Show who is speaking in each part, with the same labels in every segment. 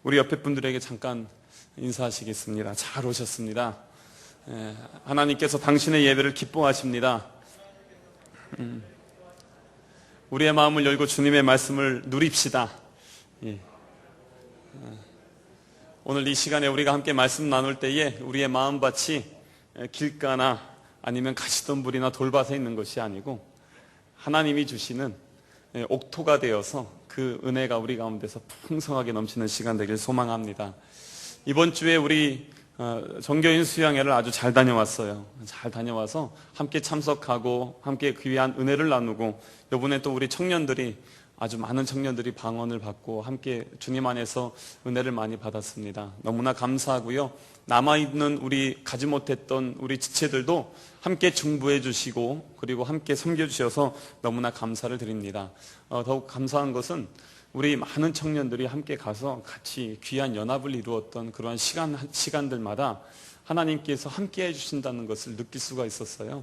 Speaker 1: 우리 옆에 분들에게 잠깐 인사하시겠습니다. 잘 오셨습니다. 하나님께서 당신의 예배를 기뻐하십니다. 우리의 마음을 열고 주님의 말씀을 누립시다. 오늘 이 시간에 우리가 함께 말씀 나눌 때에 우리의 마음밭이 길가나 아니면 가시덤불이나 돌밭에 있는 것이 아니고 하나님이 주시는 옥토가 되어서 그 은혜가 우리 가운데서 풍성하게 넘치는 시간 되길 소망합니다. 이번 주에 우리 정교인 수양회를 아주 잘 다녀왔어요. 잘 다녀와서 함께 참석하고 함께 귀한 은혜를 나누고 이번에 또 우리 청년들이 아주 많은 청년들이 방언을 받고 함께 주님 안에서 은혜를 많이 받았습니다. 너무나 감사하고요. 남아있는 우리 가지 못했던 우리 지체들도 함께 중보해 주시고 그리고 함께 섬겨주셔서 너무나 감사를 드립니다. 더욱 감사한 것은 우리 많은 청년들이 함께 가서 같이 귀한 연합을 이루었던 그러한 시간들마다 하나님께서 함께 해주신다는 것을 느낄 수가 있었어요.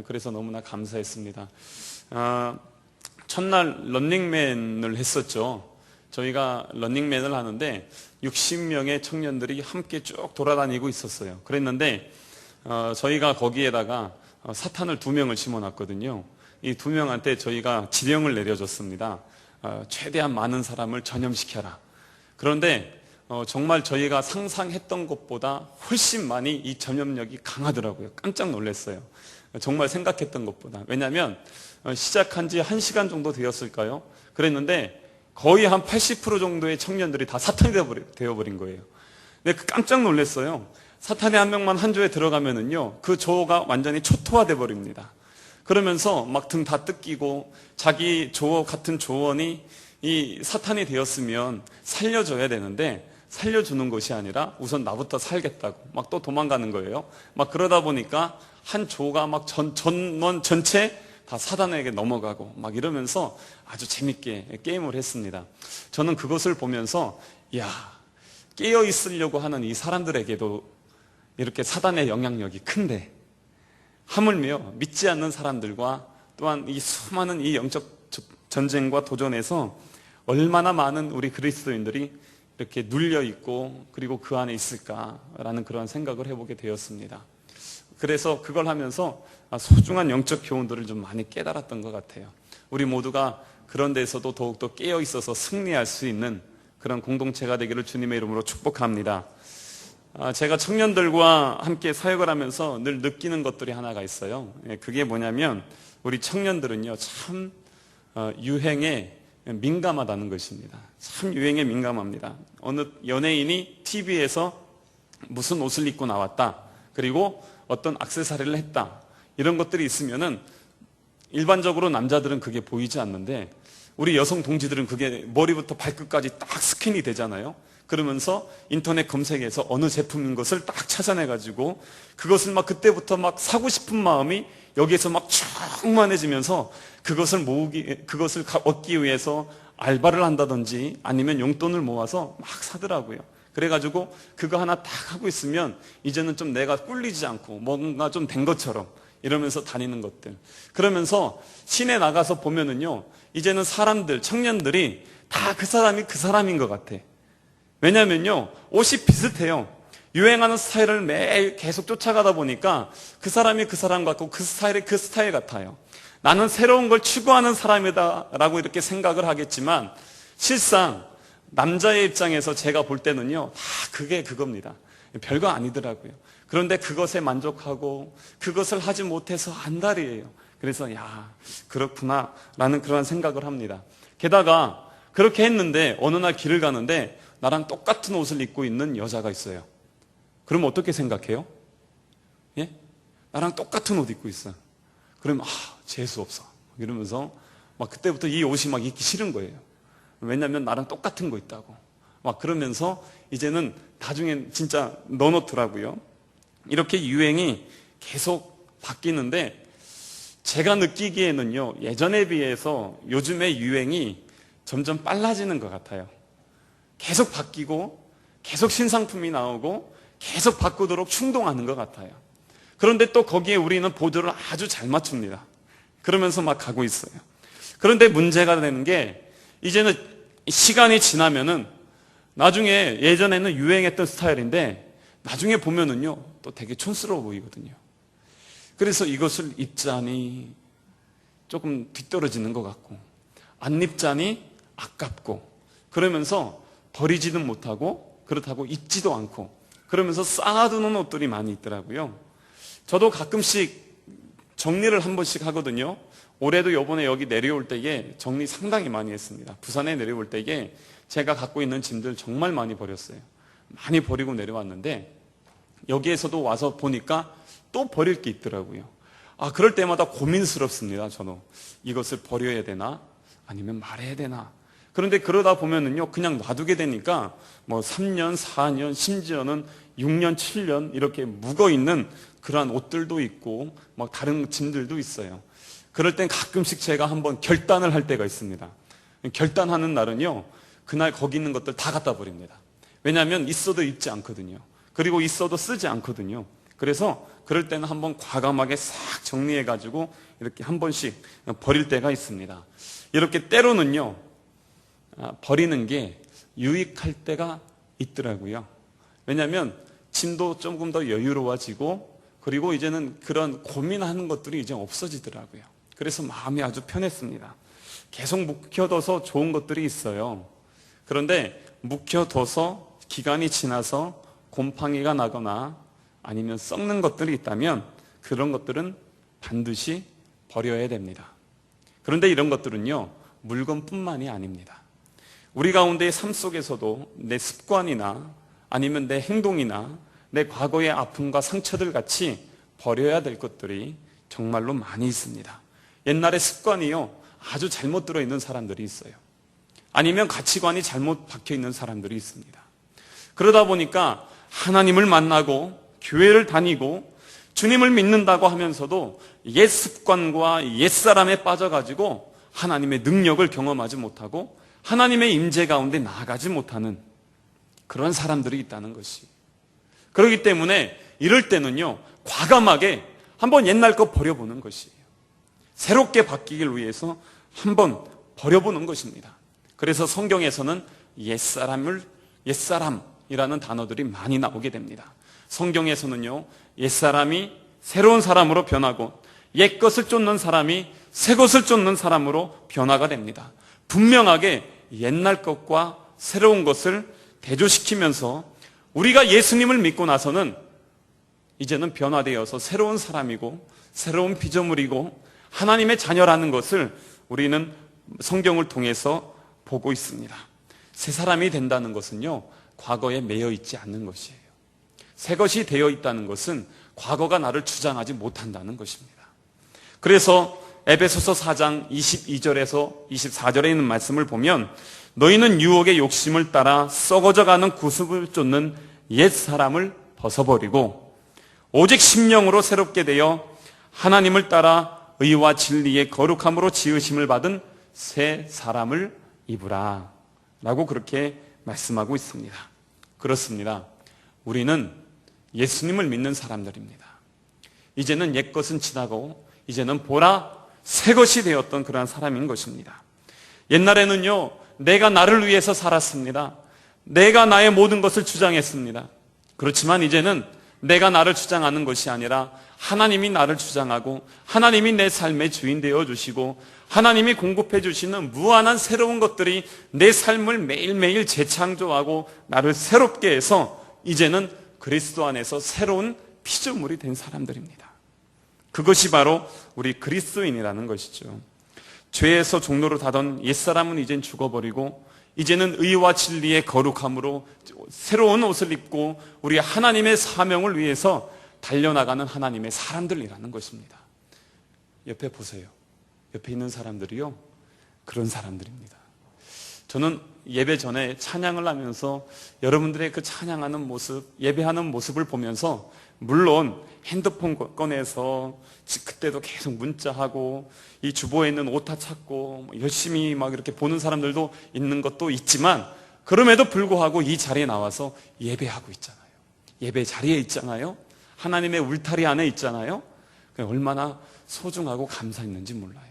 Speaker 1: 그래서 너무나 감사했습니다. 첫날 런닝맨을 했었죠. 저희가 런닝맨을 하는데 60명의 청년들이 함께 쭉 돌아다니고 있었어요. 그랬는데 저희가 거기에다가 사탄을 2명을 심어놨거든요. 이 2명한테 저희가 지령을 내려줬습니다. 최대한 많은 사람을 전염시켜라. 그런데 정말 저희가 상상했던 것보다 훨씬 많이 이 전염력이 강하더라고요. 깜짝 놀랐어요. 정말 생각했던 것보다. 왜냐하면 시작한 지 1시간 정도 되었을까요? 그랬는데 거의 한 80% 정도의 청년들이 다 사탄이 되어버린 거예요. 근데 깜짝 놀랐어요. 사탄이 한 명만 한 조에 들어가면은요, 그 조가 완전히 초토화돼 버립니다. 그러면서 막 등 다 뜯기고 자기 조 같은 조원이 이 사탄이 되었으면 살려줘야 되는데 살려주는 것이 아니라 우선 나부터 살겠다고 막 또 도망가는 거예요. 막 그러다 보니까 한 조가 막 전원 전체 다 사단에게 넘어가고 막 이러면서 아주 재밌게 게임을 했습니다. 저는 그것을 보면서 야, 깨어 있으려고 하는 이 사람들에게도 이렇게 사단의 영향력이 큰데 하물며 믿지 않는 사람들과 또한 이 수많은 이 영적 전쟁과 도전에서 얼마나 많은 우리 그리스도인들이 이렇게 눌려있고 그리고 그 안에 있을까라는 그런 생각을 해보게 되었습니다. 그래서 그걸 하면서 소중한 영적 교훈들을 좀 많이 깨달았던 것 같아요. 우리 모두가 그런 데서도 더욱더 깨어 있어서 승리할 수 있는 그런 공동체가 되기를 주님의 이름으로 축복합니다. 제가 청년들과 함께 사역을 하면서 늘 느끼는 것들이 하나가 있어요. 그게 뭐냐면 우리 청년들은요 참 유행에 민감하다는 것입니다. 참 유행에 민감합니다. 어느 연예인이 TV에서 무슨 옷을 입고 나왔다, 그리고 어떤 액세서리를 했다, 이런 것들이 있으면은 일반적으로 남자들은 그게 보이지 않는데 우리 여성 동지들은 그게 머리부터 발끝까지 딱 스캔이 되잖아요. 그러면서 인터넷 검색에서 어느 제품인 것을 딱 찾아내가지고 그것을 막 그때부터 막 사고 싶은 마음이 여기에서 막 충만해지면서 그것을 얻기 위해서 알바를 한다든지 아니면 용돈을 모아서 막 사더라고요. 그래가지고 그거 하나 딱 하고 있으면 이제는 좀 내가 꿀리지 않고 뭔가 좀 된 것처럼 이러면서 다니는 것들. 그러면서 시내 나가서 보면은요, 이제는 사람들, 청년들이 다 그 사람이 그 사람인 것 같아. 왜냐면요, 옷이 비슷해요. 유행하는 스타일을 매일 계속 쫓아가다 보니까 그 사람이 그 사람 같고 그 스타일이 그 스타일 같아요. 나는 새로운 걸 추구하는 사람이다 라고 이렇게 생각을 하겠지만 실상 남자의 입장에서 제가 볼 때는요, 다 그게 그겁니다. 별거 아니더라고요. 그런데 그것에 만족하고 그것을 하지 못해서 안달이에요. 그래서 야, 그렇구나 라는 그런 생각을 합니다. 게다가 그렇게 했는데 어느 날 길을 가는데 나랑 똑같은 옷을 입고 있는 여자가 있어요. 그러면 어떻게 생각해요? 예? 나랑 똑같은 옷 입고 있어. 그러면 재수 없어 이러면서 막 그때부터 이 옷이 막 입기 싫은 거예요. 왜냐면 나랑 똑같은 거 있다고. 막 그러면서 이제는 나중엔 진짜 넣어놓더라고요. 이렇게 유행이 계속 바뀌는데 제가 느끼기에는요, 예전에 비해서 요즘의 유행이 점점 빨라지는 것 같아요. 계속 바뀌고 계속 신상품이 나오고 계속 바꾸도록 충동하는 것 같아요. 그런데 또 거기에 우리는 보조를 아주 잘 맞춥니다. 그러면서 막 가고 있어요. 그런데 문제가 되는 게 이제는 시간이 지나면은 나중에 예전에는 유행했던 스타일인데 나중에 보면은요 또 되게 촌스러워 보이거든요. 그래서 이것을 입자니 조금 뒤떨어지는 것 같고 안 입자니 아깝고 그러면서 버리지는 못하고 그렇다고 입지도 않고 그러면서 쌓아두는 옷들이 많이 있더라고요. 저도 가끔씩 정리를 한 번씩 하거든요. 올해도 요번에 여기 내려올 때에 정리 상당히 많이 했습니다. 부산에 내려올 때에 제가 갖고 있는 짐들 정말 많이 버렸어요. 많이 버리고 내려왔는데 여기에서도 와서 보니까 또 버릴 게 있더라고요. 그럴 때마다 고민스럽습니다. 저는 이것을 버려야 되나 아니면 말해야 되나. 그런데 그러다 보면은요 그냥 놔두게 되니까 뭐 3년, 4년, 심지어는 6년, 7년 이렇게 묵어있는 그러한 옷들도 있고 막 다른 짐들도 있어요. 그럴 땐 가끔씩 제가 한번 결단을 할 때가 있습니다. 결단하는 날은요 그날 거기 있는 것들 다 갖다 버립니다. 왜냐하면 있어도 입지 않거든요. 그리고 있어도 쓰지 않거든요. 그래서 그럴 때는 한번 과감하게 싹 정리해가지고 이렇게 한 번씩 버릴 때가 있습니다. 이렇게 때로는요 버리는 게 유익할 때가 있더라고요. 왜냐하면 짐도 조금 더 여유로워지고 그리고 이제는 그런 고민하는 것들이 이제 없어지더라고요. 그래서 마음이 아주 편했습니다. 계속 묵혀둬서 좋은 것들이 있어요. 그런데 묵혀둬서 기간이 지나서 곰팡이가 나거나 아니면 썩는 것들이 있다면 그런 것들은 반드시 버려야 됩니다. 그런데 이런 것들은요 물건뿐만이 아닙니다. 우리 가운데의 삶 속에서도 내 습관이나 아니면 내 행동이나 내 과거의 아픔과 상처들 같이 버려야 될 것들이 정말로 많이 있습니다. 옛날의 습관이요 아주 잘못 들어있는 사람들이 있어요. 아니면 가치관이 잘못 박혀있는 사람들이 있습니다. 그러다 보니까 하나님을 만나고 교회를 다니고 주님을 믿는다고 하면서도 옛 습관과 옛 사람에 빠져가지고 하나님의 능력을 경험하지 못하고 하나님의 임재 가운데 나아가지 못하는 그런 사람들이 있다는 것이. 그렇기 때문에 이럴 때는요 과감하게 한번 옛날 거 버려보는 것이에요. 새롭게 바뀌길 위해서 한번 버려보는 것입니다. 그래서 성경에서는 옛사람이라는 단어들이 많이 나오게 됩니다. 성경에서는요 옛사람이 새로운 사람으로 변하고 옛것을 쫓는 사람이 새것을 쫓는 사람으로 변화가 됩니다. 분명하게 옛날 것과 새로운 것을 대조시키면서 우리가 예수님을 믿고 나서는 이제는 변화되어서 새로운 사람이고 새로운 피조물이고 하나님의 자녀라는 것을 우리는 성경을 통해서 보고 있습니다. 새 사람이 된다는 것은요 과거에 매여 있지 않는 것이에요. 새 것이 되어 있다는 것은 과거가 나를 주장하지 못한다는 것입니다. 그래서 에베소서 4장 22절에서 24절에 있는 말씀을 보면 너희는 유혹의 욕심을 따라 썩어져가는 구습을 쫓는 옛 사람을 벗어버리고 오직 심령으로 새롭게 되어 하나님을 따라 의와 진리의 거룩함으로 지으심을 받은 새 사람을 입으라 라고 그렇게 말씀하고 있습니다. 그렇습니다. 우리는 예수님을 믿는 사람들입니다. 이제는 옛것은 지나고 이제는 보라 새 것이 되었던 그러한 사람인 것입니다. 옛날에는요 내가 나를 위해서 살았습니다. 내가 나의 모든 것을 주장했습니다. 그렇지만 이제는 내가 나를 주장하는 것이 아니라 하나님이 나를 주장하고 하나님이 내 삶의 주인 되어 주시고 하나님이 공급해 주시는 무한한 새로운 것들이 내 삶을 매일매일 재창조하고 나를 새롭게 해서 이제는 그리스도 안에서 새로운 피조물이 된 사람들입니다. 그것이 바로 우리 그리스도인이라는 것이죠. 죄에서 종로를 타던 옛사람은 이젠 죽어버리고 이제는 의와 진리의 거룩함으로 새로운 옷을 입고 우리 하나님의 사명을 위해서 달려나가는 하나님의 사람들이라는 것입니다. 옆에 보세요. 옆에 있는 사람들이요 그런 사람들입니다. 저는 예배 전에 찬양을 하면서 여러분들의 그 찬양하는 모습, 예배하는 모습을 보면서 물론 핸드폰 꺼내서 그때도 계속 문자하고 이 주보에 있는 오타 찾고 열심히 막 이렇게 보는 사람들도 있는 것도 있지만 그럼에도 불구하고 이 자리에 나와서 예배하고 있잖아요. 예배 자리에 있잖아요. 하나님의 울타리 안에 있잖아요. 얼마나 소중하고 감사했는지 몰라요.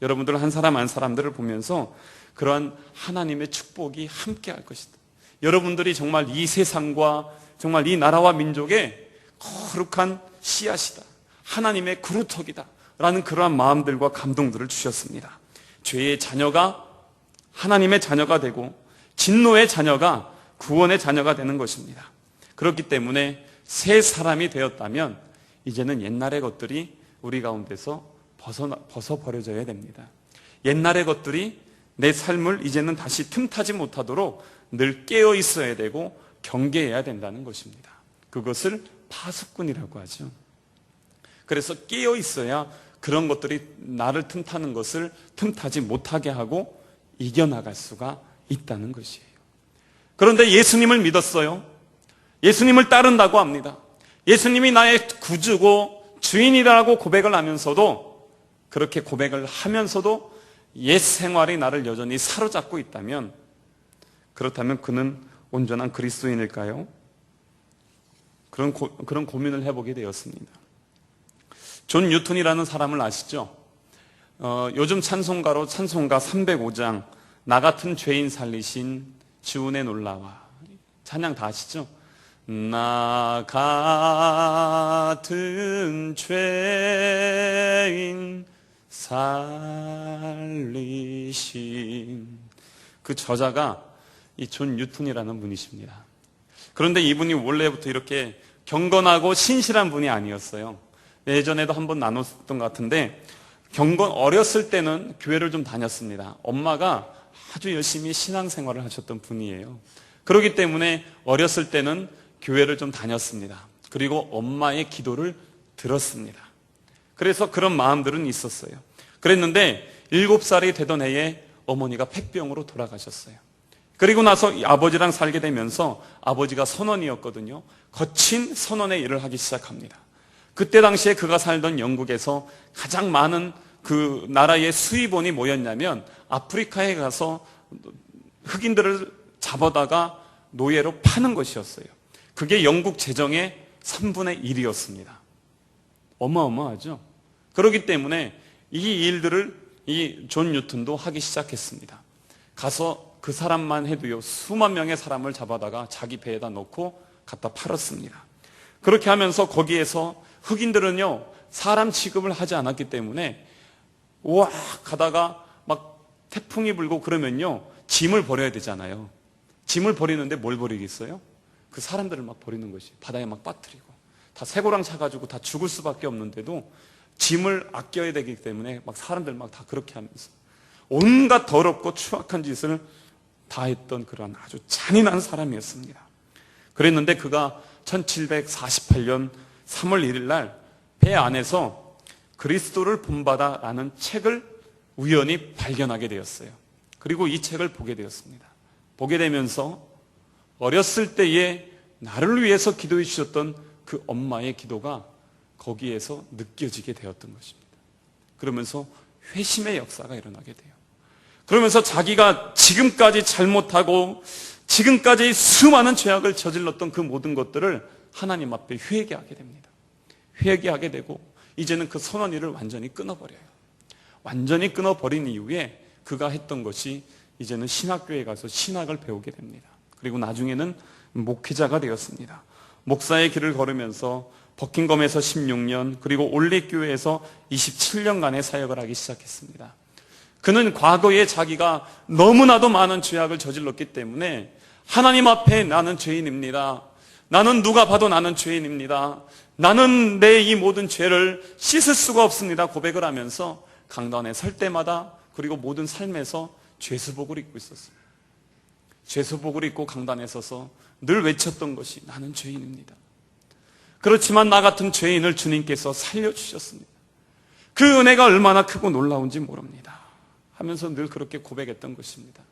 Speaker 1: 여러분들 한 사람 한 사람들을 보면서 그러한 하나님의 축복이 함께 할 것이다. 여러분들이 정말 이 세상과 정말 이 나라와 민족의 거룩한 씨앗이다, 하나님의 그루터기다 라는 그러한 마음들과 감동들을 주셨습니다. 죄의 자녀가 하나님의 자녀가 되고 진노의 자녀가 구원의 자녀가 되는 것입니다. 그렇기 때문에 새 사람이 되었다면 이제는 옛날의 것들이 우리 가운데서 벗어버려져야 됩니다. 옛날의 것들이 내 삶을 이제는 다시 틈타지 못하도록 늘 깨어 있어야 되고 경계해야 된다는 것입니다. 그것을 파수꾼이라고 하죠. 그래서 깨어 있어야 그런 것들이 나를 틈타는 것을 틈타지 못하게 하고 이겨나갈 수가 있다는 것이에요. 그런데 예수님을 믿었어요. 예수님을 따른다고 합니다. 예수님이 나의 구주고 주인이라고 고백을 하면서도, 그렇게 고백을 하면서도 옛 생활이 나를 여전히 사로잡고 있다면, 그렇다면 그는 온전한 그리스도인일까요? 그런 고민을 해보게 되었습니다. 존 뉴턴이라는 사람을 아시죠? 요즘 찬송가로 찬송가 305장 나 같은 죄인 살리신 주은혜 놀라와, 찬양 다 아시죠? 나 같은 죄인 살리신, 그 저자가 이 존 뉴턴이라는 분이십니다. 그런데 이분이 원래부터 이렇게 경건하고 신실한 분이 아니었어요. 예전에도 한번 나눴던 것 같은데, 어렸을 때는 교회를 좀 다녔습니다. 엄마가 아주 열심히 신앙생활을 하셨던 분이에요. 그렇기 때문에 어렸을 때는 교회를 좀 다녔습니다. 그리고 엄마의 기도를 들었습니다. 그래서 그런 마음들은 있었어요. 그랬는데 7살이 되던 해에 어머니가 폐병으로 돌아가셨어요. 그리고 나서 아버지랑 살게 되면서, 아버지가 선원이었거든요. 거친 선원의 일을 하기 시작합니다. 그때 당시에 그가 살던 영국에서 가장 많은 그 나라의 수입원이 뭐였냐면, 아프리카에 가서 흑인들을 잡아다가 노예로 파는 것이었어요. 그게 영국 재정의 3분의 1이었습니다. 어마어마하죠. 그렇기 때문에 이 일들을 이 존 뉴턴도 하기 시작했습니다. 가서 그 사람만 해도요, 수만 명의 사람을 잡아다가 자기 배에다 넣고 갖다 팔았습니다. 그렇게 하면서 거기에서 흑인들은요, 사람 취급을 하지 않았기 때문에 우와 가다가 막 태풍이 불고 그러면요, 짐을 버려야 되잖아요. 짐을 버리는데 뭘 버리겠어요? 그 사람들을 막 버리는 것이, 바다에 막 빠뜨리고 다 쇠고랑 차가지고 다 죽을 수밖에 없는데도 짐을 아껴야 되기 때문에 막 사람들 막 다 그렇게 하면서 온갖 더럽고 추악한 짓을 다 했던 그런 아주 잔인한 사람이었습니다. 그랬는데 그가 1748년 3월 1일 날 배 안에서 그리스도를 본받아라는 책을 우연히 발견하게 되었어요. 그리고 이 책을 보게 되었습니다. 보게 되면서 어렸을 때에 나를 위해서 기도해 주셨던 그 엄마의 기도가 거기에서 느껴지게 되었던 것입니다. 그러면서 회심의 역사가 일어나게 돼요. 그러면서 자기가 지금까지 잘못하고 지금까지 수많은 죄악을 저질렀던 그 모든 것들을 하나님 앞에 회개하게 됩니다. 회개하게 되고 이제는 그 선한 일을 완전히 끊어버려요. 완전히 끊어버린 이후에 그가 했던 것이 이제는 신학교에 가서 신학을 배우게 됩니다. 그리고 나중에는 목회자가 되었습니다. 목사의 길을 걸으면서 버킹엄에서 16년, 그리고 올리교회에서 27년간의 사역을 하기 시작했습니다. 그는 과거에 자기가 너무나도 많은 죄악을 저질렀기 때문에 하나님 앞에 나는 죄인입니다. 나는 누가 봐도 나는 죄인입니다. 나는 내 이 모든 죄를 씻을 수가 없습니다. 고백을 하면서 강단에 설 때마다, 그리고 모든 삶에서 죄수복을 입고 있었습니다. 죄수복을 입고 강단에 서서 늘 외쳤던 것이 나는 죄인입니다. 그렇지만 나 같은 죄인을 주님께서 살려주셨습니다. 그 은혜가 얼마나 크고 놀라운지 모릅니다 하면서 늘 그렇게 고백했던 것입니다.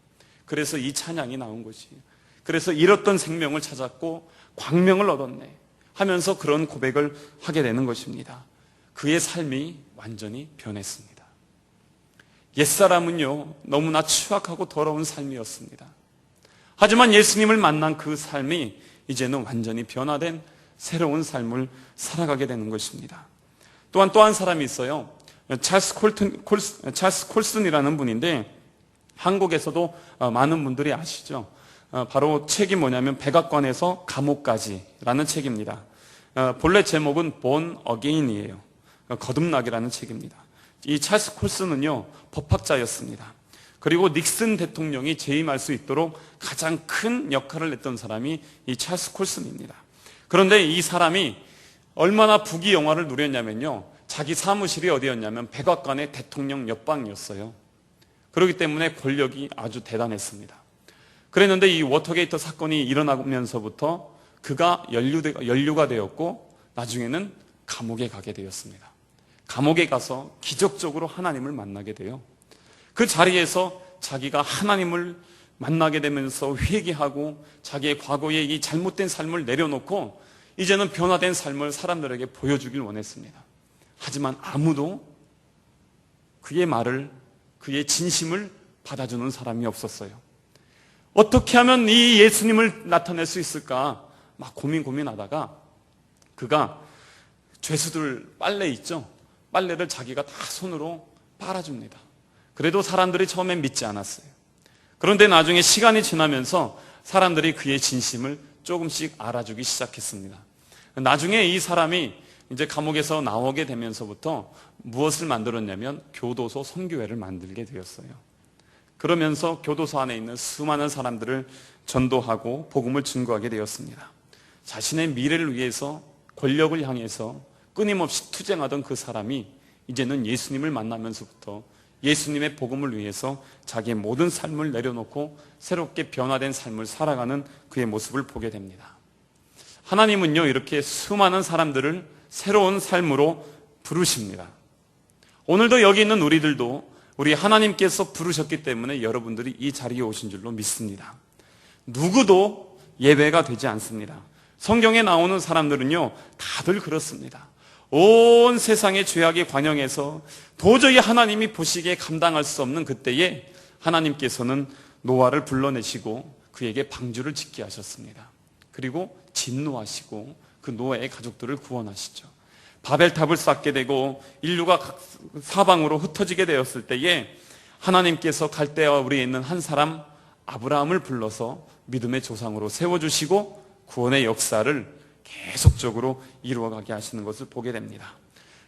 Speaker 1: 그래서 이 찬양이 나온 것이에요. 그래서 잃었던 생명을 찾았고 광명을 얻었네 하면서 그런 고백을 하게 되는 것입니다. 그의 삶이 완전히 변했습니다. 옛사람은요, 너무나 추악하고 더러운 삶이었습니다. 하지만 예수님을 만난 그 삶이 이제는 완전히 변화된 새로운 삶을 살아가게 되는 것입니다. 또한 또 한 사람이 있어요. 찰스 콜슨이라는 분인데 한국에서도 많은 분들이 아시죠. 바로 책이 뭐냐면 백악관에서 감옥까지라는 책입니다. 본래 제목은 Born Again이에요. 거듭나기라는 책입니다. 이 찰스 콜슨은요, 법학자였습니다. 그리고 닉슨 대통령이 재임할 수 있도록 가장 큰 역할을 했던 사람이 이 찰스 콜슨입니다. 그런데 이 사람이 얼마나 부귀영화를 누렸냐면요, 자기 사무실이 어디였냐면 백악관의 대통령 옆방이었어요. 그렇기 때문에 권력이 아주 대단했습니다. 그랬는데 이 워터게이트 사건이 일어나면서부터 그가 연루가 되었고 나중에는 감옥에 가게 되었습니다. 감옥에 가서 기적적으로 하나님을 만나게 돼요. 그 자리에서 자기가 하나님을 만나게 되면서 회개하고 자기의 과거의 이 잘못된 삶을 내려놓고 이제는 변화된 삶을 사람들에게 보여주길 원했습니다. 하지만 아무도 그의 말을, 그의 진심을 받아주는 사람이 없었어요. 어떻게 하면 이 예수님을 나타낼 수 있을까 막 고민하다가 그가 죄수들 빨래 있죠? 빨래를 자기가 다 손으로 빨아줍니다. 그래도 사람들이 처음엔 믿지 않았어요. 그런데 나중에 시간이 지나면서 사람들이 그의 진심을 조금씩 알아주기 시작했습니다. 나중에 이 사람이 이제 감옥에서 나오게 되면서부터 무엇을 만들었냐면 교도소 선교회를 만들게 되었어요. 그러면서 교도소 안에 있는 수많은 사람들을 전도하고 복음을 증거하게 되었습니다. 자신의 미래를 위해서 권력을 향해서 끊임없이 투쟁하던 그 사람이 이제는 예수님을 만나면서부터 예수님의 복음을 위해서 자기의 모든 삶을 내려놓고 새롭게 변화된 삶을 살아가는 그의 모습을 보게 됩니다. 하나님은요, 이렇게 수많은 사람들을 새로운 삶으로 부르십니다. 오늘도 여기 있는 우리들도 우리 하나님께서 부르셨기 때문에 여러분들이 이 자리에 오신 줄로 믿습니다. 누구도 예외가 되지 않습니다. 성경에 나오는 사람들은요, 다들 그렇습니다. 온 세상의 죄악에 관영해서 도저히 하나님이 보시기에 감당할 수 없는 그때에 하나님께서는 노아를 불러내시고 그에게 방주를 짓게 하셨습니다. 그리고 진노하시고 그 노아의 가족들을 구원하시죠. 바벨탑을 쌓게 되고 인류가 각 사방으로 흩어지게 되었을 때에 하나님께서 갈대아와 우리에 있는 한 사람 아브라함을 불러서 믿음의 조상으로 세워주시고 구원의 역사를 계속적으로 이루어가게 하시는 것을 보게 됩니다.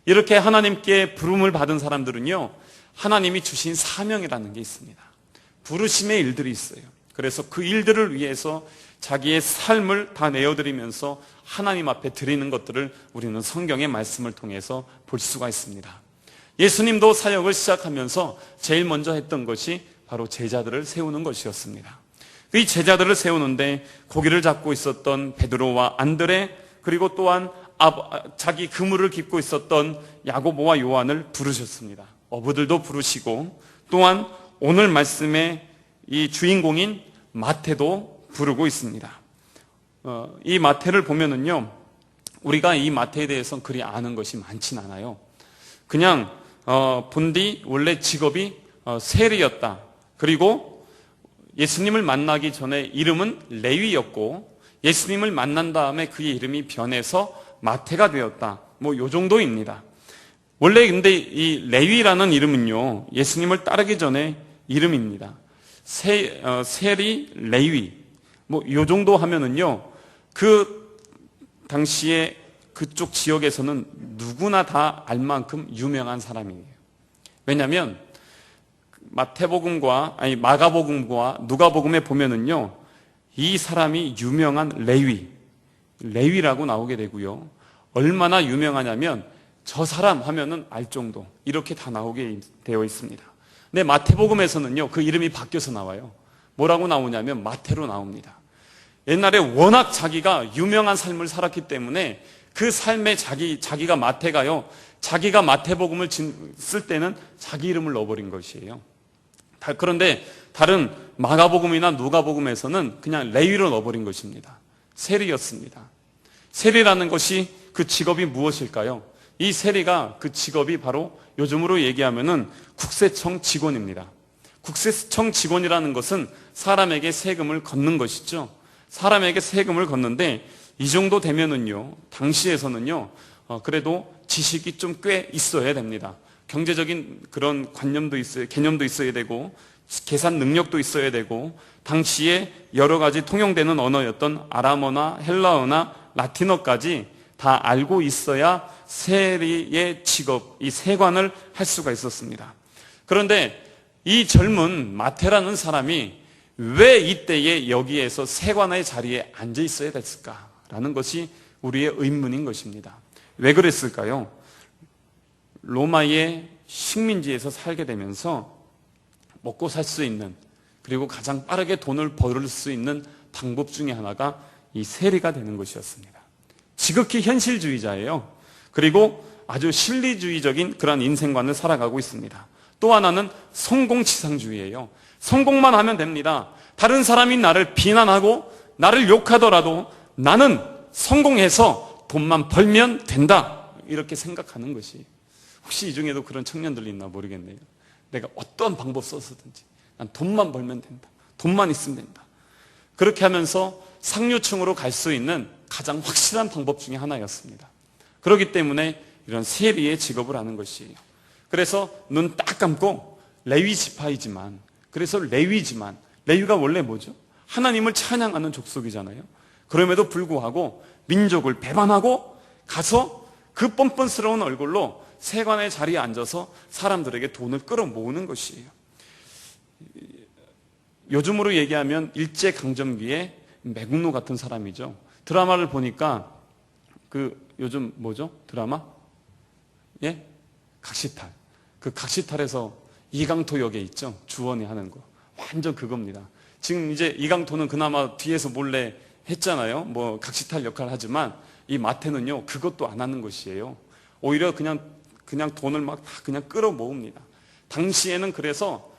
Speaker 1: 이렇게 하나님께 부름을 받은 사람들은요, 하나님이 주신 사명이라는 게 있습니다. 부르심의 일들이 있어요. 그래서 그 일들을 위해서 자기의 삶을 다 내어드리면서 하나님 앞에 드리는 것들을 우리는 성경의 말씀을 통해서 볼 수가 있습니다. 예수님도 사역을 시작하면서 제일 먼저 했던 것이 바로 제자들을 세우는 것이었습니다. 이 제자들을 세우는데 고기를 잡고 있었던 베드로와 안드레, 그리고 또한 자기 그물을 깃고 있었던 야고보와 요한을 부르셨습니다. 어부들도 부르시고 또한 오늘 말씀의 이 주인공인 마태도 부르고 있습니다. 이 마태를 보면은요, 우리가 이 마태에 대해서 그리 아는 것이 많진 않아요. 그냥 본디 원래 직업이 세리였다. 그리고 예수님을 만나기 전에 이름은 레위였고 예수님을 만난 다음에 그의 이름이 변해서 마태가 되었다. 뭐 요 정도입니다. 원래 근데 이 레위라는 이름은요, 예수님을 따르기 전에 이름입니다. 세리, 레위, 뭐 요 정도 하면은요, 그 당시에 그쪽 지역에서는 누구나 다 알 만큼 유명한 사람이에요. 왜냐하면 마가복음과 누가복음에 보면은요, 이 사람이 유명한 레위라고 나오게 되고요. 얼마나 유명하냐면 저 사람 하면은 알 정도, 이렇게 다 나오게 되어 있습니다. 근데 마태복음에서는요, 그 이름이 바뀌어서 나와요. 뭐라고 나오냐면 마태로 나옵니다. 옛날에 워낙 자기가 유명한 삶을 살았기 때문에 그 삶에 자기가 마태가요, 자기가 마태복음을 쓸 때는 자기 이름을 넣어버린 것이에요. 그런데 다른 마가복음이나 누가복음에서는 그냥 레위로 넣어버린 것입니다. 세리였습니다. 세리라는 것이 그 직업이 무엇일까요? 이 세리가 그 직업이 바로 요즘으로 얘기하면은 국세청 직원입니다. 국세청 직원이라는 것은 사람에게 세금을 걷는 것이죠. 사람에게 세금을 걷는데 이 정도 되면은요, 당시에서는요, 그래도 지식이 좀 꽤 있어야 됩니다. 경제적인 그런 관념도 있어요. 개념도 있어야 되고, 계산 능력도 있어야 되고, 당시에 여러 가지 통용되는 언어였던 아람어나 헬라어나 라틴어까지 다 알고 있어야 세리의 직업, 이 세관을 할 수가 있었습니다. 그런데 이 젊은 마태라는 사람이 왜 이때에 여기에서 세관의 자리에 앉아 있어야 됐을까라는 것이 우리의 의문인 것입니다. 왜 그랬을까요? 로마의 식민지에서 살게 되면서 먹고 살 수 있는, 그리고 가장 빠르게 돈을 벌을 수 있는 방법 중에 하나가 이 세리가 되는 것이었습니다. 지극히 현실주의자예요. 그리고 아주 실리주의적인 그런 인생관을 살아가고 있습니다. 또 하나는 성공치상주의예요. 성공만 하면 됩니다. 다른 사람이 나를 비난하고 나를 욕하더라도 나는 성공해서 돈만 벌면 된다, 이렇게 생각하는 것이. 혹시 이 중에도 그런 청년들이 있나 모르겠네요. 내가 어떤 방법 써서든지 난 돈만 벌면 된다, 돈만 있으면 된다. 그렇게 하면서 상류층으로 갈 수 있는 가장 확실한 방법 중에 하나였습니다. 그렇기 때문에 이런 세리의 직업을 하는 것이에요. 그래서 눈 딱 감고 레위 지파이지만, 그래서 레위지만, 레위가 원래 뭐죠? 하나님을 찬양하는 족속이잖아요. 그럼에도 불구하고 민족을 배반하고 가서 그 뻔뻔스러운 얼굴로 세관의 자리에 앉아서 사람들에게 돈을 끌어모으는 것이에요. 요즘으로 얘기하면 일제강점기의 매국노 같은 사람이죠. 드라마를 보니까 요즘 뭐죠? 드라마? 예? 각시탈. 그 각시탈에서 이강토 역에 있죠. 주원이 하는 거. 완전 그겁니다. 지금 이제 이강토는 그나마 뒤에서 몰래 했잖아요. 뭐 각시탈 역할을 하지만 이 마태는요, 그것도 안 하는 것이에요. 오히려 그냥 돈을 막 다 그냥 끌어모읍니다. 당시에는 그래서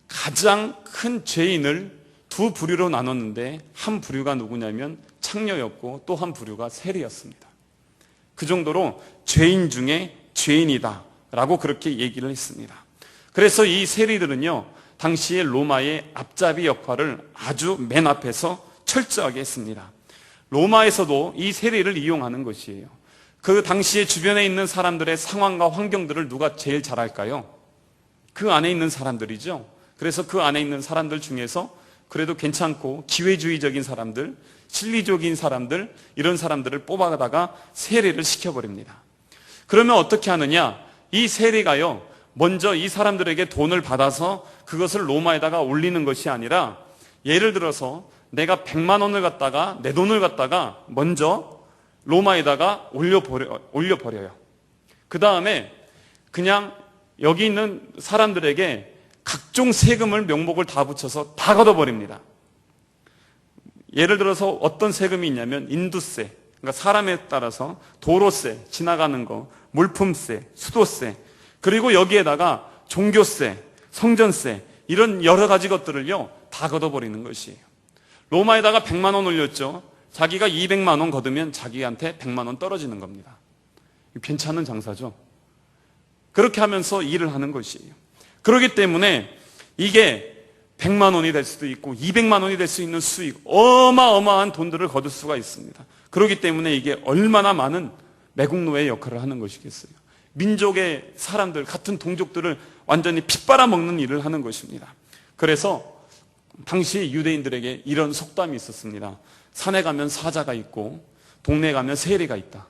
Speaker 1: 가장 큰 죄인을 두 부류로 나눴는데, 한 부류가 누구냐면 창녀였고 또 한 부류가 세리였습니다. 그 정도로 죄인 중에 죄인이다 라고 그렇게 얘기를 했습니다. 그래서 이 세리들은요, 당시에 로마의 앞잡이 역할을 아주 맨 앞에서 철저하게 했습니다. 로마에서도 이 세리를 이용하는 것이에요. 그 당시에 주변에 있는 사람들의 상황과 환경들을 누가 제일 잘 알까요? 그 안에 있는 사람들이죠. 그래서 그 안에 있는 사람들 중에서 그래도 괜찮고 기회주의적인 사람들, 실리적인 사람들, 이런 사람들을 뽑아다가 세리를 시켜버립니다. 그러면 어떻게 하느냐? 이 세리가요, 먼저 이 사람들에게 돈을 받아서 그것을 로마에다가 올리는 것이 아니라, 예를 들어서 내가 100만 원을 갖다가, 내 돈을 갖다가 먼저 로마에다가 올려버려요. 그 다음에 그냥 여기 있는 사람들에게 각종 세금을, 명목을 다 붙여서 다 걷어버립니다. 예를 들어서 어떤 세금이 있냐면 인두세, 그러니까 사람에 따라서 도로세, 지나가는 거, 물품세, 수도세, 그리고 여기에다가 종교세, 성전세, 이런 여러 가지 것들을요 다 걷어버리는 것이에요. 로마에다가 100만 원 올렸죠. 자기가 200만 원 걷으면 자기한테 100만 원 떨어지는 겁니다. 괜찮은 장사죠. 그렇게 하면서 일을 하는 것이에요. 그렇기 때문에 이게 100만 원이 될 수도 있고 200만 원이 될 수 있는 수익, 어마어마한 돈들을 거둘 수가 있습니다. 그렇기 때문에 이게 얼마나 많은 매국노의 역할을 하는 것이겠어요. 민족의 사람들, 같은 동족들을 완전히 핏바라먹는 일을 하는 것입니다. 그래서 당시 유대인들에게 이런 속담이 있었습니다. 산에 가면 사자가 있고 동네에 가면 세리가 있다.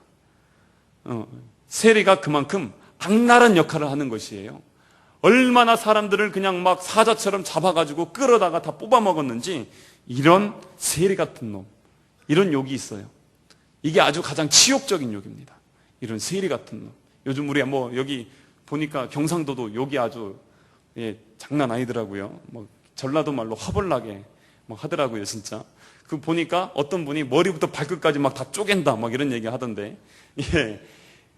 Speaker 1: 세리가 그만큼 악랄한 역할을 하는 것이에요. 얼마나 사람들을 그냥 막 사자처럼 잡아가지고 끌어다가 다 뽑아먹었는지, 이런 세리 같은 놈, 이런 욕이 있어요. 이게 아주 가장 치욕적인 욕입니다. 이런 세리 같은 놈. 요즘 우리 뭐 여기 보니까 경상도도 욕이 아주 장난 아니더라고요. 뭐 전라도 말로 허벌나게 뭐 하더라고요, 진짜. 그 보니까 어떤 분이 머리부터 발끝까지 막 다 쪼갠다, 막 이런 얘기 하던데,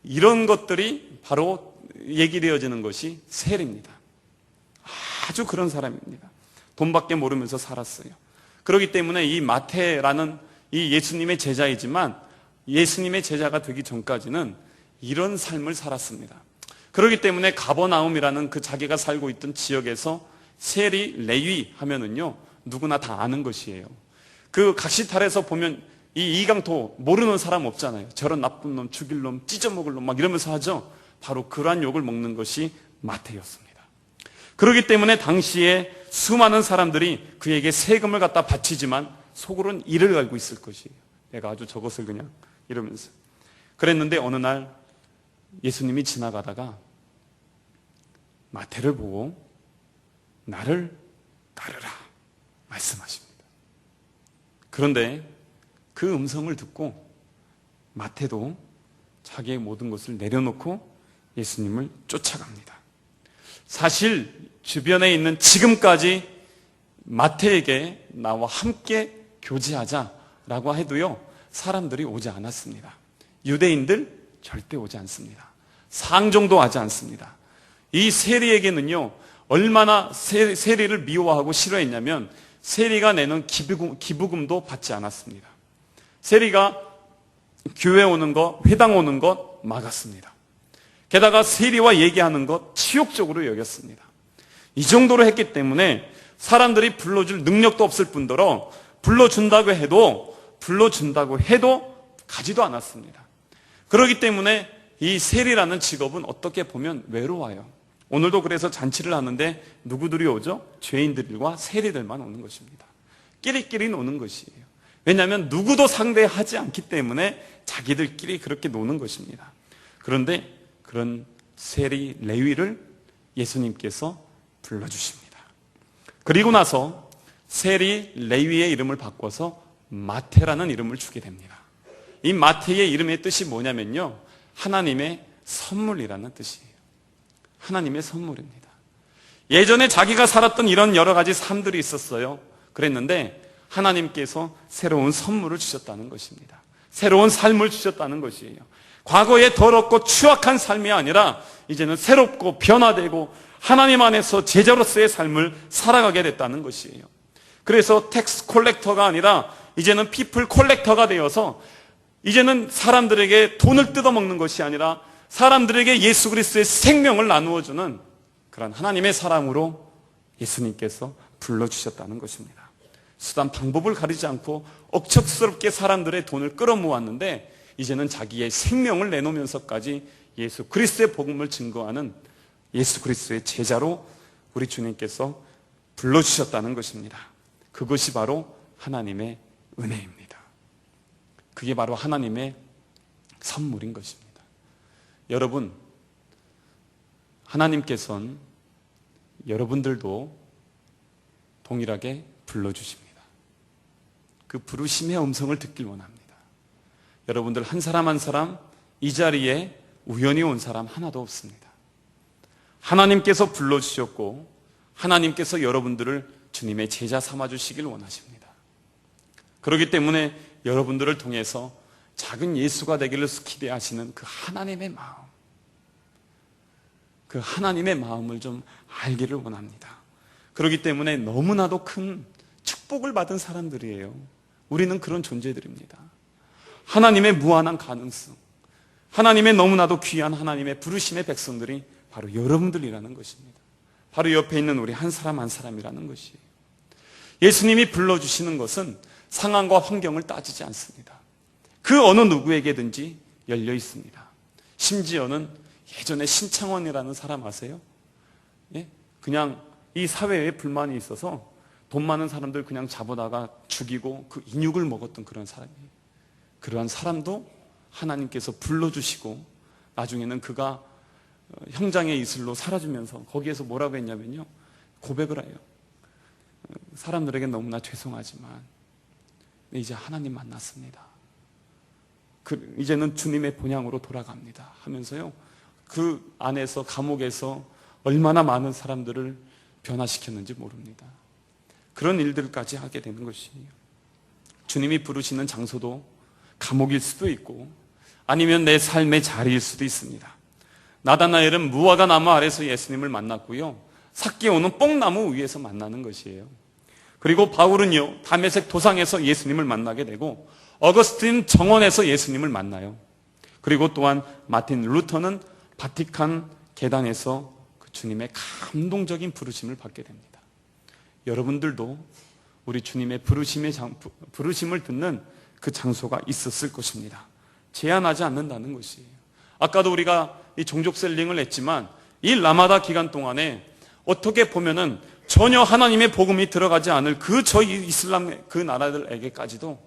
Speaker 1: 이런 것들이 바로 얘기되어지는 것이 세리입니다. 아주 그런 사람입니다. 돈밖에 모르면서 살았어요. 그렇기 때문에 이 마태라는 이 예수님의 제자이지만 예수님의 제자가 되기 전까지는 이런 삶을 살았습니다. 그렇기 때문에 가버나움이라는 그 자기가 살고 있던 지역에서 세리, 레위 하면은요 누구나 다 아는 것이에요. 그 각시탈에서 보면 이 이강토 모르는 사람 없잖아요. 저런 나쁜 놈, 죽일 놈, 찢어먹을 놈 막 이러면서 하죠. 바로 그러한 욕을 먹는 것이 마태였습니다. 그렇기 때문에 당시에 수많은 사람들이 그에게 세금을 갖다 바치지만 속으로는 이를 알고 있을 것이에요. 내가 아주 저것을 그냥 이러면서. 그랬는데 어느 날 예수님이 지나가다가 마태를 보고 나를 따르라 말씀하십니다. 그런데 그 음성을 듣고 마태도 자기의 모든 것을 내려놓고 예수님을 쫓아갑니다. 사실 주변에 있는 지금까지 마태에게 나와 함께 교제하자라고 해도요, 사람들이 오지 않았습니다. 유대인들 절대 오지 않습니다. 상종도 하지 않습니다. 이 세리에게는요, 얼마나 세리를 미워하고 싫어했냐면 세리가 내는 기부금도 받지 않았습니다. 세리가 교회 오는 것, 회당 오는 것 막았습니다. 게다가 세리와 얘기하는 것 치욕적으로 여겼습니다. 이 정도로 했기 때문에 사람들이 불러줄 능력도 없을 뿐더러 불러준다고 해도 가지도 않았습니다. 그렇기 때문에 이 세리라는 직업은 어떻게 보면 외로워요. 오늘도 그래서 잔치를 하는데 누구들이 오죠? 죄인들과 세리들만 오는 것입니다. 끼리끼리 노는 것이에요. 왜냐하면 누구도 상대하지 않기 때문에 자기들끼리 그렇게 노는 것입니다. 그런데 그런 세리 레위를 예수님께서 불러주십니다. 그리고 나서 세리 레위의 이름을 바꿔서 마태라는 이름을 주게 됩니다. 이 마태의 이름의 뜻이 뭐냐면요, 하나님의 선물이라는 뜻이에요. 하나님의 선물입니다. 예전에 자기가 살았던 이런 여러 가지 삶들이 있었어요. 그랬는데 하나님께서 새로운 선물을 주셨다는 것입니다. 새로운 삶을 주셨다는 것이에요. 과거에 더럽고 추악한 삶이 아니라 이제는 새롭고 변화되고 하나님 안에서 제자로서의 삶을 살아가게 됐다는 것이에요. 그래서 텍스 콜렉터가 아니라 이제는 피플 콜렉터가 되어서 이제는 사람들에게 돈을 뜯어먹는 것이 아니라 사람들에게 예수 그리스도의 생명을 나누어주는 그런 하나님의 사랑으로 예수님께서 불러주셨다는 것입니다. 수단 방법을 가리지 않고 억척스럽게 사람들의 돈을 끌어모았는데 이제는 자기의 생명을 내놓으면서까지 예수 그리스도의 복음을 증거하는 예수 그리스도의 제자로 우리 주님께서 불러주셨다는 것입니다. 그것이 바로 하나님의 은혜입니다. 그게 바로 하나님의 선물인 것입니다. 여러분, 하나님께서는 여러분들도 동일하게 불러주십니다. 그 부르심의 음성을 듣길 원합니다. 여러분들 한 사람 한 사람 이 자리에 우연히 온 사람 하나도 없습니다. 하나님께서 불러주셨고 하나님께서 여러분들을 주님의 제자 삼아주시길 원하십니다. 그렇기 때문에 여러분들을 통해서 작은 예수가 되기를 기대하시는 그 하나님의 마음, 그 하나님의 마음을 좀 알기를 원합니다. 그렇기 때문에 너무나도 큰 축복을 받은 사람들이에요. 우리는 그런 존재들입니다. 하나님의 무한한 가능성, 하나님의 너무나도 귀한 하나님의 부르심의 백성들이 바로 여러분들이라는 것입니다. 바로 옆에 있는 우리 한 사람 한 사람이라는 것이에요. 예수님이 불러주시는 것은 상황과 환경을 따지지 않습니다. 그 어느 누구에게든지 열려 있습니다. 심지어는 예전에 신창원이라는 사람 아세요? 예? 그냥 이 사회에 불만이 있어서 돈 많은 사람들 그냥 잡아다가 죽이고 그 인육을 먹었던 그런 사람이에요. 그러한 사람도 하나님께서 불러주시고 나중에는 그가 형장의 이슬로 사라지면서 거기에서 뭐라고 했냐면요, 고백을 해요. 사람들에게 너무나 죄송하지만 이제 하나님 만났습니다. 이제는 주님의 본향으로 돌아갑니다 하면서요, 그 안에서 감옥에서 얼마나 많은 사람들을 변화시켰는지 모릅니다. 그런 일들까지 하게 되는 것이에요. 주님이 부르시는 장소도 감옥일 수도 있고 아니면 내 삶의 자리일 수도 있습니다. 나다나엘은 무화과 나무 아래서 예수님을 만났고요, 삭개오는 뽕나무 위에서 만나는 것이에요. 그리고 바울은요, 다메섹 도상에서 예수님을 만나게 되고 어거스틴 정원에서 예수님을 만나요. 그리고 또한 마틴 루터는 바티칸 계단에서 그 주님의 감동적인 부르심을 받게 됩니다. 여러분들도 우리 주님의 부르심을 듣는 그 장소가 있었을 것입니다. 제한하지 않는다는 것이에요. 아까도 우리가 이 종족 셀링을 했지만 이 라마다 기간 동안에 어떻게 보면은 전혀 하나님의 복음이 들어가지 않을 저희 이슬람 그 나라들에게까지도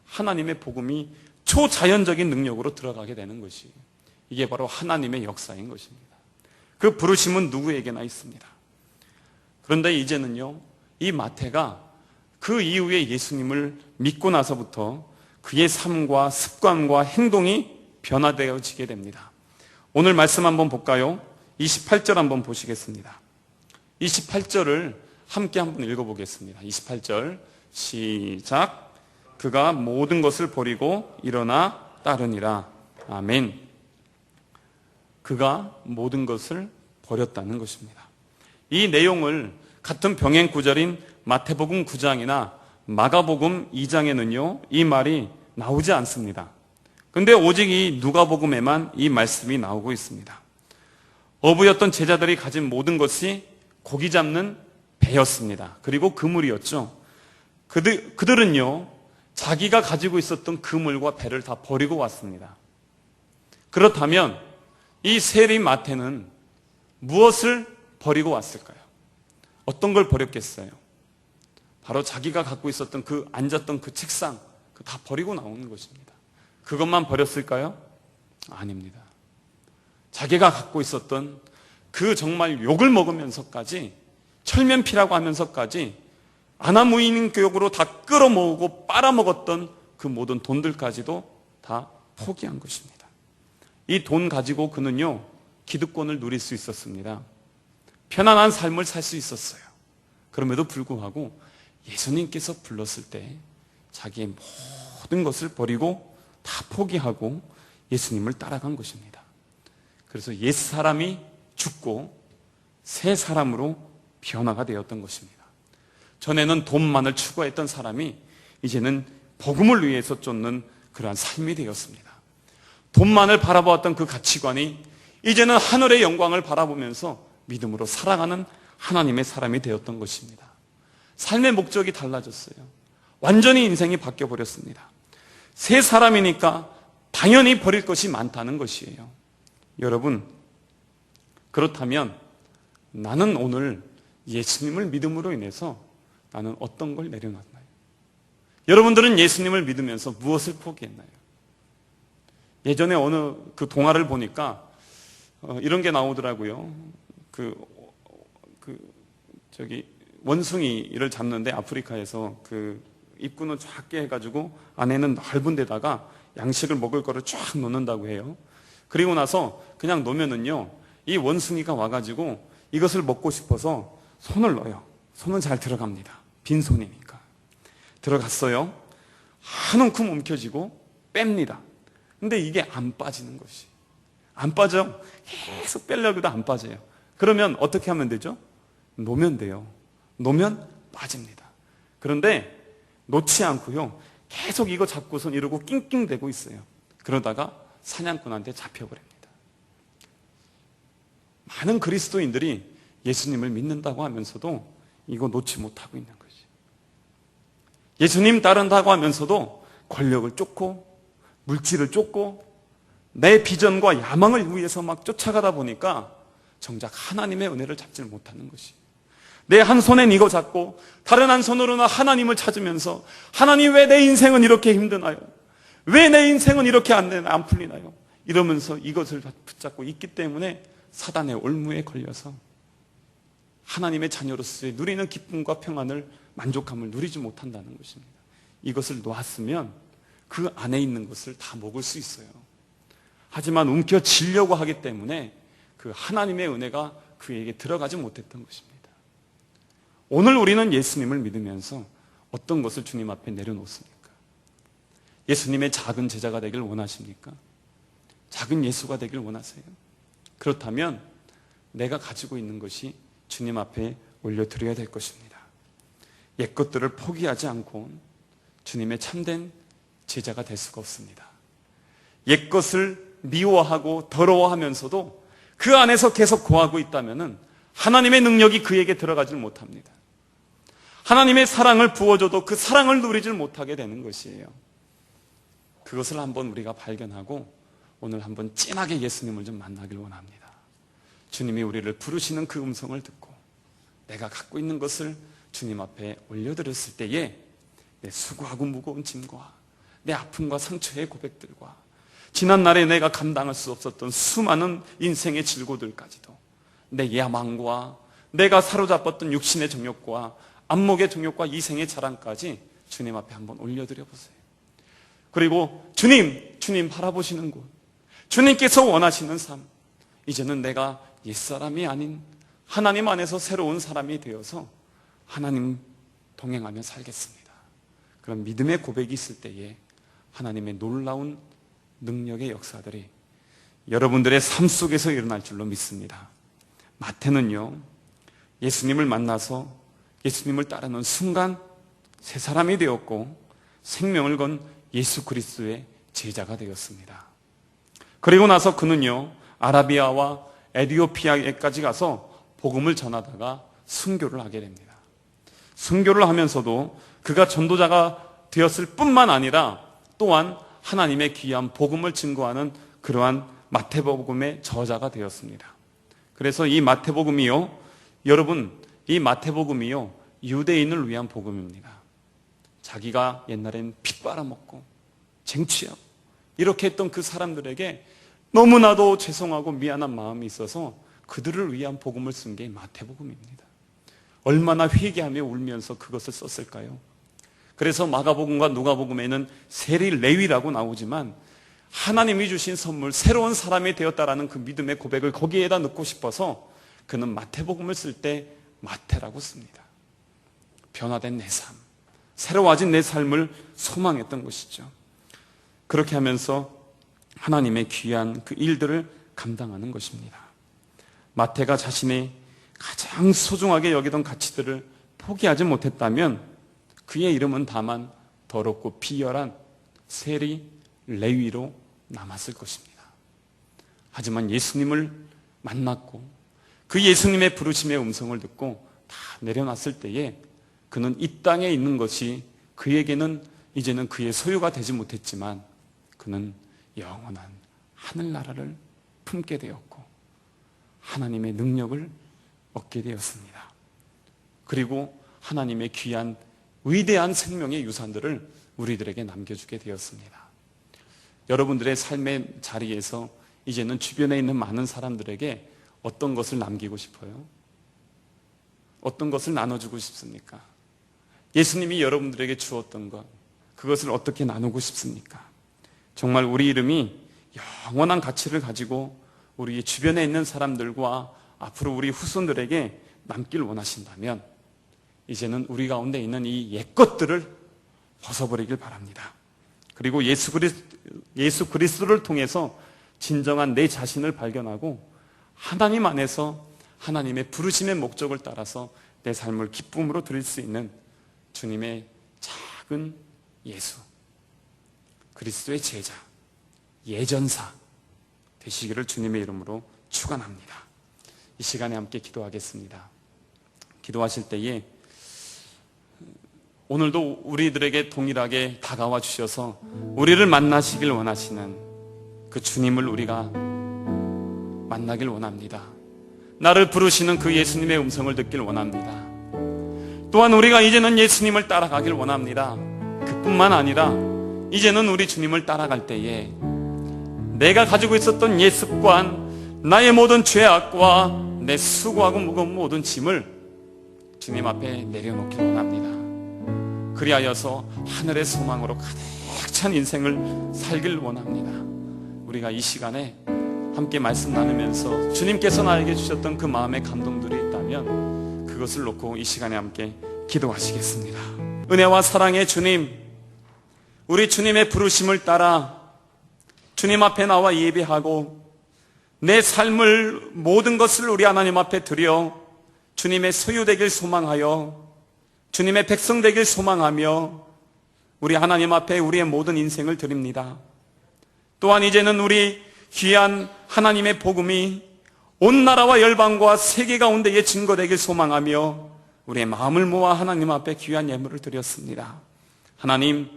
Speaker 1: 하나님의 복음이 초자연적인 능력으로 들어가게 되는 것이, 이게 바로 하나님의 역사인 것입니다. 그 부르심은 누구에게나 있습니다. 그런데 이제는요, 이 마태가 그 이후에 예수님을 믿고 나서부터 그의 삶과 습관과 행동이 변화되어지게 됩니다. 오늘 말씀 한번 볼까요? 28절 한번 보시겠습니다. 28절을 함께 한번 읽어보겠습니다. 28절 시작. 그가 모든 것을 버리고 일어나 따르니라. 아멘. 그가 모든 것을 버렸다는 것입니다. 이 내용을 같은 병행 구절인 마태복음 9장이나 마가복음 2장에는요, 이 말이 나오지 않습니다. 근데 오직 이 누가복음에만 이 말씀이 나오고 있습니다. 어부였던 제자들이 가진 모든 것이 고기 잡는 배였습니다. 그리고 그물이었죠. 그들은요, 자기가 가지고 있었던 그물과 배를 다 버리고 왔습니다. 그렇다면 이 세리 마태는 무엇을 버리고 왔을까요? 어떤 걸 버렸겠어요? 바로 자기가 갖고 있었던 앉았던 그 책상, 다 버리고 나오는 것입니다. 그것만 버렸을까요? 아닙니다. 자기가 갖고 있었던 정말 욕을 먹으면서까지, 철면피라고 하면서까지 아나무인교육으로 다 끌어모으고 빨아먹었던 그 모든 돈들까지도 다 포기한 것입니다. 이 돈 가지고 그는요, 기득권을 누릴 수 있었습니다. 편안한 삶을 살 수 있었어요. 그럼에도 불구하고 예수님께서 불렀을 때 자기의 모든 것을 버리고 다 포기하고 예수님을 따라간 것입니다. 그래서 옛 사람이 죽고 새 사람으로 변화가 되었던 것입니다. 전에는 돈만을 추구했던 사람이 이제는 복음을 위해서 쫓는 그러한 삶이 되었습니다. 돈만을 바라보았던 그 가치관이 이제는 하늘의 영광을 바라보면서 믿음으로 살아가는 하나님의 사람이 되었던 것입니다. 삶의 목적이 달라졌어요. 완전히 인생이 바뀌어버렸습니다. 새 사람이니까 당연히 버릴 것이 많다는 것이에요. 여러분, 그렇다면 나는 오늘 예수님을 믿음으로 인해서 나는 어떤 걸 내려놨나요? 여러분들은 예수님을 믿으면서 무엇을 포기했나요? 예전에 어느 그 동화를 보니까 이런 게 나오더라고요. 원숭이를 잡는데 아프리카에서 입구는 작게 해가지고 안에는 넓은 데다가 양식을 먹을 거를 쫙 놓는다고 해요. 그리고 나서 그냥 놓으면은요, 이 원숭이가 와가지고 이것을 먹고 싶어서 손을 넣어요. 손은 잘 들어갑니다. 빈손이니까. 들어갔어요. 한 움큼 움켜쥐고 뺍니다. 근데 이게 안 빠지는 것이. 안 빠져. 계속 빼려고 해도 안 빠져요. 그러면 어떻게 하면 되죠? 놓으면 돼요. 놓으면 빠집니다. 그런데 놓지 않고요, 계속 이거 잡고선 이러고 낑낑대고 있어요. 그러다가 사냥꾼한테 잡혀버립니다. 많은 그리스도인들이 예수님을 믿는다고 하면서도 이거 놓지 못하고 있는 것이. 예수님 따른다고 하면서도 권력을 쫓고 물질을 쫓고 내 비전과 야망을 위해서 막 쫓아가다 보니까 정작 하나님의 은혜를 잡지 못하는 것이. 내 한 손엔 이거 잡고 다른 한 손으로는 하나님을 찾으면서, 하나님 왜 내 인생은 이렇게 힘드나요? 왜 내 인생은 이렇게 안 풀리나요? 이러면서 이것을 붙잡고 있기 때문에 사단의 올무에 걸려서 하나님의 자녀로서의 누리는 기쁨과 평안을, 만족함을 누리지 못한다는 것입니다. 이것을 놓았으면 그 안에 있는 것을 다 먹을 수 있어요. 하지만 움켜쥐려고 하기 때문에 그 하나님의 은혜가 그에게 들어가지 못했던 것입니다. 오늘 우리는 예수님을 믿으면서 어떤 것을 주님 앞에 내려놓습니까? 예수님의 작은 제자가 되길 원하십니까? 작은 예수가 되길 원하세요? 그렇다면 내가 가지고 있는 것이 주님 앞에 올려드려야 될 것입니다. 옛 것들을 포기하지 않고 주님의 참된 제자가 될 수가 없습니다. 옛 것을 미워하고 더러워하면서도 그 안에서 계속 거하고 있다면 하나님의 능력이 그에게 들어가질 못합니다. 하나님의 사랑을 부어줘도 그 사랑을 누리질 못하게 되는 것이에요. 그것을 한번 우리가 발견하고 오늘 한번 진하게 예수님을 좀 만나길 원합니다. 주님이 우리를 부르시는 그 음성을 듣고 내가 갖고 있는 것을 주님 앞에 올려드렸을 때에 내 수고하고 무거운 짐과 내 아픔과 상처의 고백들과 지난날에 내가 감당할 수 없었던 수많은 인생의 질고들까지도 내 야망과 내가 사로잡았던 육신의 정욕과 안목의 정욕과 이생의 자랑까지 주님 앞에 한번 올려드려 보세요. 그리고 주님 바라보시는 곳, 주님께서 원하시는 삶, 이제는 내가 옛사람이 아닌 하나님 안에서 새로운 사람이 되어서 하나님 동행하며 살겠습니다. 그런 믿음의 고백이 있을 때에 하나님의 놀라운 능력의 역사들이 여러분들의 삶 속에서 일어날 줄로 믿습니다. 마태는요, 예수님을 만나서 예수님을 따르는 순간 새 사람이 되었고 생명을 건 예수 그리스도의 제자가 되었습니다. 그리고 나서 그는요, 아라비아와 에티오피아에까지 가서 복음을 전하다가 순교를 하게 됩니다. 순교를 하면서도 그가 전도자가 되었을 뿐만 아니라 또한 하나님의 귀한 복음을 증거하는 그러한 마태복음의 저자가 되었습니다. 그래서 이 마태복음이요, 여러분, 이 마태복음이요, 유대인을 위한 복음입니다. 자기가 옛날엔 피 빨아먹고 쟁취하고 이렇게 했던 그 사람들에게 너무나도 죄송하고 미안한 마음이 있어서 그들을 위한 복음을 쓴 게 마태복음입니다. 얼마나 회개하며 울면서 그것을 썼을까요? 그래서 마가복음과 누가복음에는 세리 레위라고 나오지만 하나님이 주신 선물, 새로운 사람이 되었다라는 그 믿음의 고백을 거기에다 넣고 싶어서 그는 마태복음을 쓸 때 마태라고 씁니다. 변화된 내 삶, 새로워진 내 삶을 소망했던 것이죠. 그렇게 하면서 하나님의 귀한 그 일들을 감당하는 것입니다. 마태가 자신이 가장 소중하게 여기던 가치들을 포기하지 못했다면 그의 이름은 다만 더럽고 비열한 세리 레위로 남았을 것입니다. 하지만 예수님을 만났고 그 예수님의 부르심의 음성을 듣고 다 내려놨을 때에 그는 이 땅에 있는 것이 그에게는 이제는 그의 소유가 되지 못했지만 그는 영원한 하늘나라를 품게 되었고 하나님의 능력을 얻게 되었습니다. 그리고 하나님의 귀한 위대한 생명의 유산들을 우리들에게 남겨주게 되었습니다. 여러분들의 삶의 자리에서 이제는 주변에 있는 많은 사람들에게 어떤 것을 남기고 싶어요? 어떤 것을 나눠주고 싶습니까? 예수님이 여러분들에게 주었던 것, 그것을 어떻게 나누고 싶습니까? 정말 우리 이름이 영원한 가치를 가지고 우리 주변에 있는 사람들과 앞으로 우리 후손들에게 남길 원하신다면 이제는 우리 가운데 있는 이 옛것들을 벗어버리길 바랍니다. 그리고 예수 그리스도를 통해서 진정한 내 자신을 발견하고 하나님 안에서 하나님의 부르심의 목적을 따라서 내 삶을 기쁨으로 드릴 수 있는 주님의 작은 예수, 그리스도의 제자, 예전사 되시기를 주님의 이름으로 축원합니다. 이 시간에 함께 기도하겠습니다. 기도하실 때에 오늘도 우리들에게 동일하게 다가와 주셔서 우리를 만나시길 원하시는 그 주님을 우리가 만나길 원합니다. 나를 부르시는 그 예수님의 음성을 듣길 원합니다. 또한 우리가 이제는 예수님을 따라가길 원합니다. 그뿐만 아니라 이제는 우리 주님을 따라갈 때에 내가 가지고 있었던 옛 습관, 나의 모든 죄악과 내 수고하고 무거운 모든 짐을 주님 앞에 내려놓길 원합니다. 그리하여서 하늘의 소망으로 가득 찬 인생을 살길 원합니다. 우리가 이 시간에 함께 말씀 나누면서 주님께서 나에게 주셨던 그 마음의 감동들이 있다면 그것을 놓고 이 시간에 함께 기도하시겠습니다. 은혜와 사랑의 주님, 우리 주님의 부르심을 따라 주님 앞에 나와 예배하고 내 삶을 모든 것을 우리 하나님 앞에 드려 주님의 소유되길 소망하여 주님의 백성 되길 소망하며 우리 하나님 앞에 우리의 모든 인생을 드립니다. 또한 이제는 우리 귀한 하나님의 복음이 온 나라와 열방과 세계 가운데에 증거되길 소망하며 우리의 마음을 모아 하나님 앞에 귀한 예물을 드렸습니다. 하나님,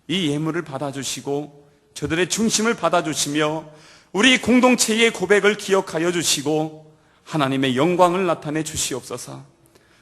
Speaker 1: 이 예물을 받아주시고 저들의 중심을 받아주시며 우리 공동체의 고백을 기억하여 주시고 하나님의 영광을 나타내 주시옵소서.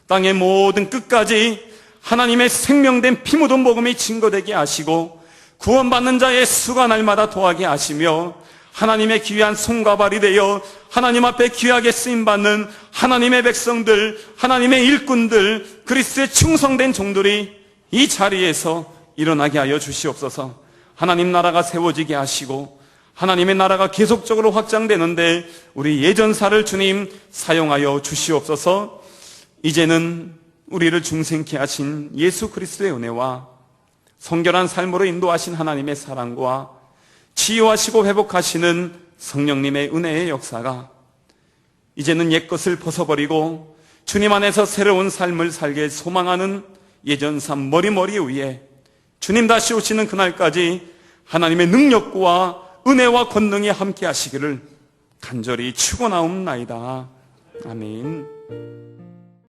Speaker 1: 땅의 모든 끝까지 하나님의 생명된 피 묻은 복음이 증거되게 하시고 구원받는 자의 수가 날마다 더하게 하시며 하나님의 귀한 손과 발이 되어 하나님 앞에 귀하게 쓰임받는 하나님의 백성들, 하나님의 일꾼들, 그리스도의 충성된 종들이 이 자리에서 일어나게 하여 주시옵소서. 하나님 나라가 세워지게 하시고 하나님의 나라가 계속적으로 확장되는데 우리 예전사를 주님 사용하여 주시옵소서. 이제는 우리를 중생케 하신 예수 그리스도의 은혜와 성결한 삶으로 인도하신 하나님의 사랑과 치유하시고 회복하시는 성령님의 은혜의 역사가 이제는 옛것을 벗어버리고 주님 안에서 새로운 삶을 살게 소망하는 예전삼 머리머리 위에 주님 다시 오시는 그날까지 하나님의 능력과 은혜와 권능이 함께 하시기를 간절히 축원하옵나이다. 아멘.